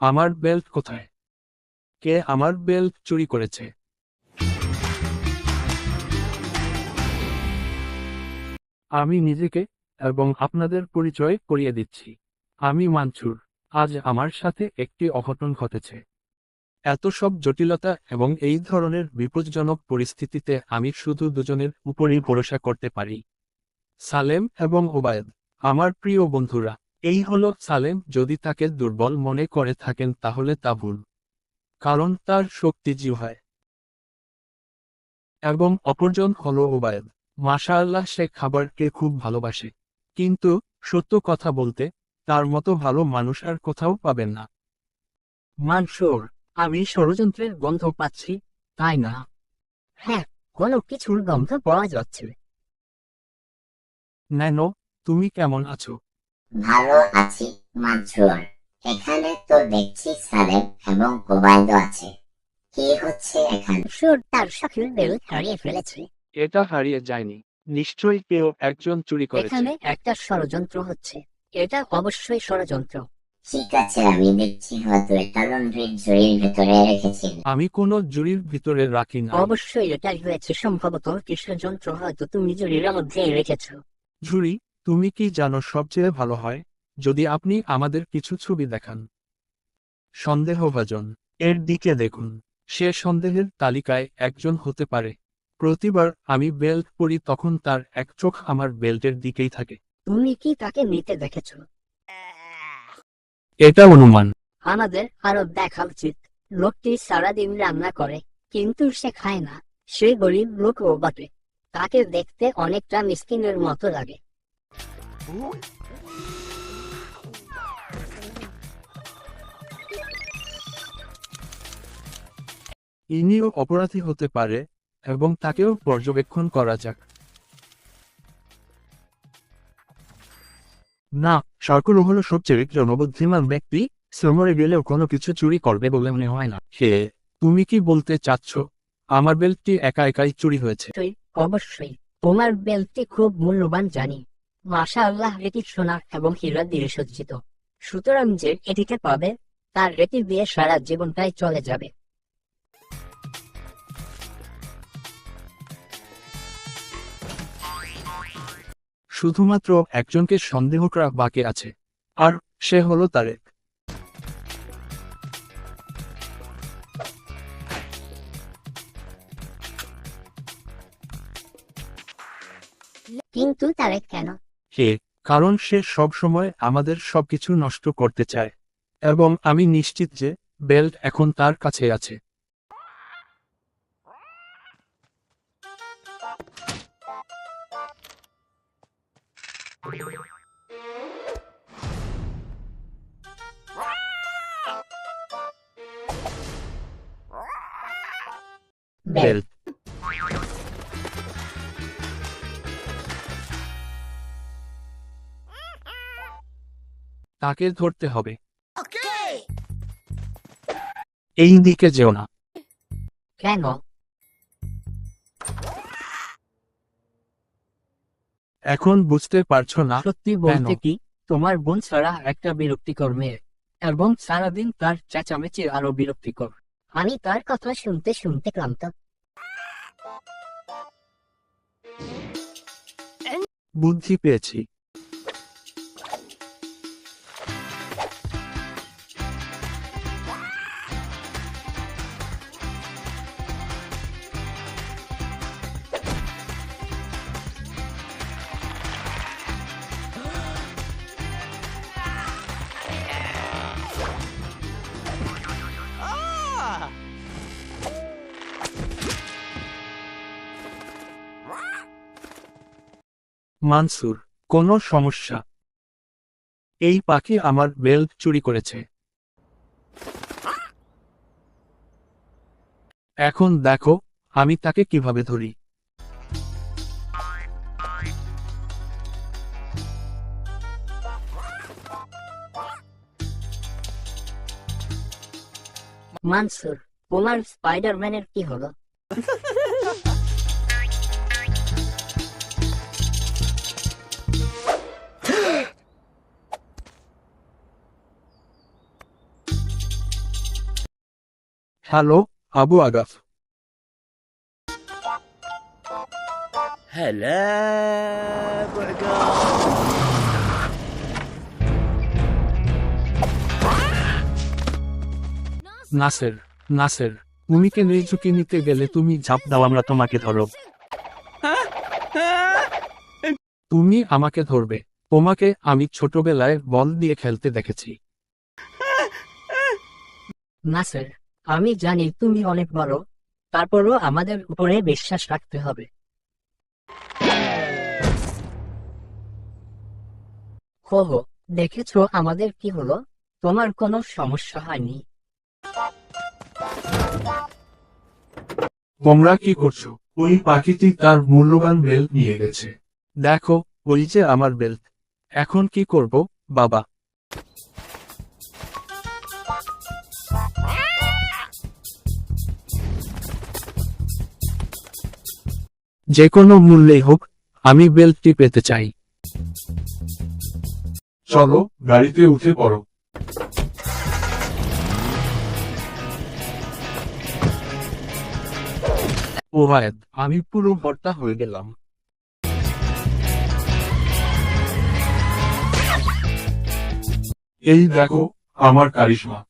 আমার বেল্ট কোথায়? কে আমার বেল্ট চুরি করেছে? আমি নিজেকে এবং আপনাদের পরিচয় করিয়ে দিচ্ছি। আমি মানসুর। আজ আমার সাথে একটি অঘটন ঘটেছে। এত সব জটিলতা এবং এই ধরনের বিপজ্জনক পরিস্থিতিতে আমি শুধু দুজনের উপরই ভরসা করতে পারি। সালেম এবং ওবায়দ, আমার প্রিয় বন্ধুরা। এই হলো সালেম। যদি তাকে দুর্বল মনে করে থাকেন তাহলে তা ভুল, কারণ তার শক্তি হয়। এবং অপরজন হলো ওবায়দ। মাশাআল্লাহ, সে খাবারকে খুব ভালোবাসে, কিন্তু সত্য কথা বলতে তার মতো ভালো মানুষ আর কোথাও পাবেন না। মানসুর, আমি ষড়যন্ত্রের গন্ধ পাচ্ছি, তাই না? হ্যাঁ, কোনো কিছুর গন্ধ পাওয়া যাচ্ছে। ন্যানো, তুমি কেমন আছো? ভালো আছি মানসুর। এখানে তো দেখছি সালেম এবং ওবায়দ আছে। কি হচ্ছে এখানে? সুর তার শখের বেল্ট হারিয়ে ফেলেছে। এটা হারিয়ে যায়নি। নিশ্চয়ই কেউ একজন চুরি করেছে। এখানে একটা ষড়যন্ত্র হচ্ছে। এটা অবশ্যই ষড়যন্ত্র। ঠিক আছে, আমি দেখছি হয়তো এটা লন্ড্রির ঝুড়ির ভেতরে রেখেছিল। আমি কোনো জুরির ভিতরে রাখি না। অবশ্যই এটাই হয়েছে। সম্ভবত কিছু যন্ত্র হয়তো তুমি জরির মধ্যে রেখেছ। ঝুরি, তুমি কি জানো সবচেয়ে ভালো হয় যদি আপনি আমাদের কিছু ছবি দেখান? সন্দেহভাজন, এর দিকে দেখুন। সে সন্দেহের তালিকায় একজন হতে পারে। প্রতিবার আমি বেল্ট পরি তখন তার এক চোখ আমার বেল্টের দিকেই থাকে। তুমি কি তাকে নিতে দেখেছ? এটা অনুমান। আমাদের আরো দেখা উচিত। লোকটি সারাদিন রান্না করে, কিন্তু সে খায় না। সে গরিব লোকও বটে। তাকে দেখতে অনেকটা মিসকিনের মতো লাগে। ইনিও অপরাধী হতে পারে, এবং তাকেও পর্যবেক্ষণ করা যাক। না, সরকার হলো সবচেয়ে জনবুদ্ধিমান ব্যক্তি। শ্রমরে গেলেও কোনো কিছু চুরি করবে বলে মনে হয় না। হে, তুমি কি বলতে চাচ্ছ আমার বেল্টটি একা একাই চুরি হয়েছে? অবশ্যই তোমার বেল্টটি খুব মূল্যবান জানি। মাশাআল্লাহ, এটি সোনা এবং হীরা দিয়ে সজ্জিত। সুতরাং যে এটিকে পাবে তার এটি দিয়ে সারা জীবনটাই চলে যাবে। শুধুমাত্র একজনকে সন্দেহ করা বাকি আছে, আর সে হলো তারেক। কিন্তু তারেক কেন? হে, কারণ সে সব সময় আমাদের সবকিছু নষ্ট করতে চায়, এবং আমি নিশ্চিত যে বেল্ট এখন তার কাছে আছে। বেল্ট। তাকে ধরতে হবে। এই দিকে যেও না। কেন? এখন বুঝতে পারছো না? সত্যি বলতে কি, তোমার বোন ছাড়া একটা বিরক্তিকর মেয়ে, এবং সারাদিন তার চেঁচামেচি আরো বিরক্তিকর। আমি তার কথা শুনতে শুনতে ক্লান্ত। বুদ্ধি পেয়েছি। মানসুর, কোনো সমস্যা? এই পাখি আমার বেল্ট চুরি করেছে। এখন দেখো আমি তাকে কিভাবে ধরি। মানসুর, তোমার স্পাইডারম্যানের কি হলো? হ্যালো আবু আগাফ। هلا ابو عقاب. নাসের, নাসের, তুমি কেন এই ঝুঁকি নিতে গেলে? তুমি ঝাঁপ দাও, আমরা তোমাকে ধরো। তুমি আমাকে ধরবে? তোমাকে আমি ছোটবেলায় বল দিয়ে খেলতে দেখেছি। নাসের, আমি জানি তুমি অনেক বড়, তারপরও আমাদের উপরে বিশ্বাস রাখতে হবে। হো হো, দেখেছো আমাদের কি হলো? তোমার কোনো সমস্যা হয়নি। তোমরা কি করছো? ওই পাখিটি তার মূল্যবান বেল্ট নিয়ে গেছে। দেখো, ওই যে আমার বেল্ট। এখন কি করব বাবা? যে কোনো মূল্যেই হোক, আমি বেল্টটি পেতে চাই। চলো, গাড়িতে উঠে পড়ো। ওয়াহেদ, আমি পুরো ভর্তা হয়ে গেলাম। এই দেখো আমার কারিশমা।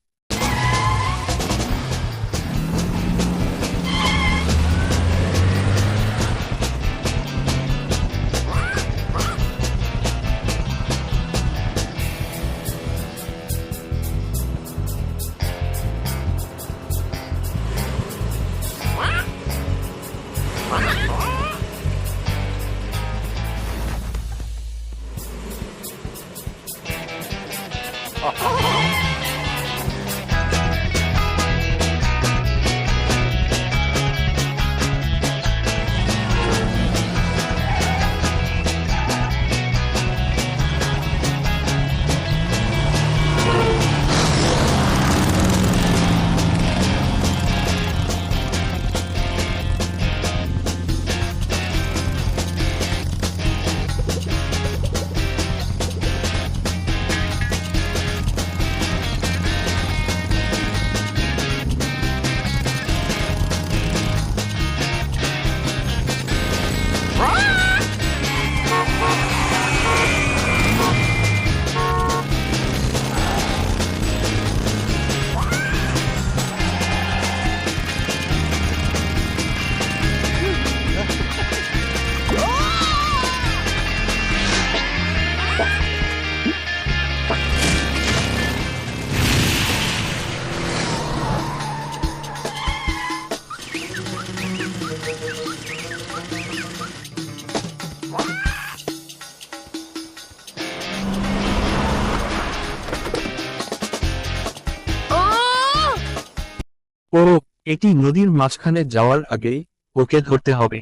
ও, এটি নদীর মাঝখানে যাওয়ার আগেই ওকে ধরতে হবে।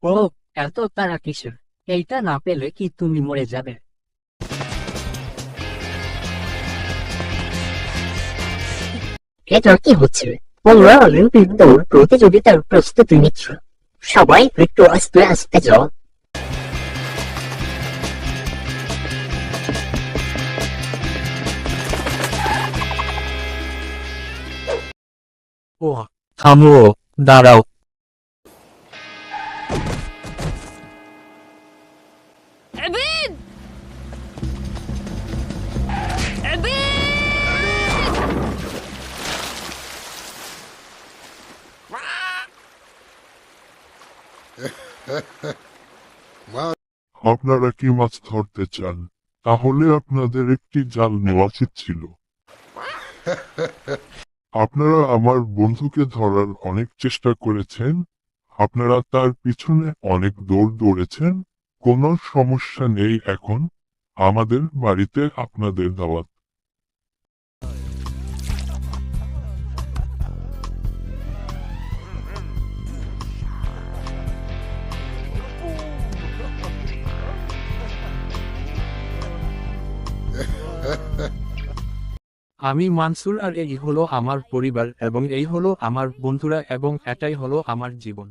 ও, এত তারা কিসের? এইটা না পেলে কি তুমি মরে যাবে? এটা কি হচ্ছে? তোমরা অলিম্পিক দৌড় প্রতিযোগিতার প্রস্তুতি নিচ্ছ। সবাই একটু আস্তে আস্তে যাও। ও, থামো, দাঁড়াও। عبيد عبيد আপনারা কি মাছ ধরতে চান? তাহলে আপনাদের একটি জাল নেওয়া উচিত ছিল। আপনারা আমার বন্ধুকে ধরার অনেক চেষ্টা করেছেন, আপনারা তার পিছনে অনেক দৌড় দৌড়েছেন। কোনো সমস্যা নেই, এখন আমাদের বাড়িতে আপনাদের দাওয়াত। আমি মানসুর, আর এই হলো আমার পরিবার, এবং এই হলো আমার বন্ধুরা, এবং এটাই হলো আমার জীবন।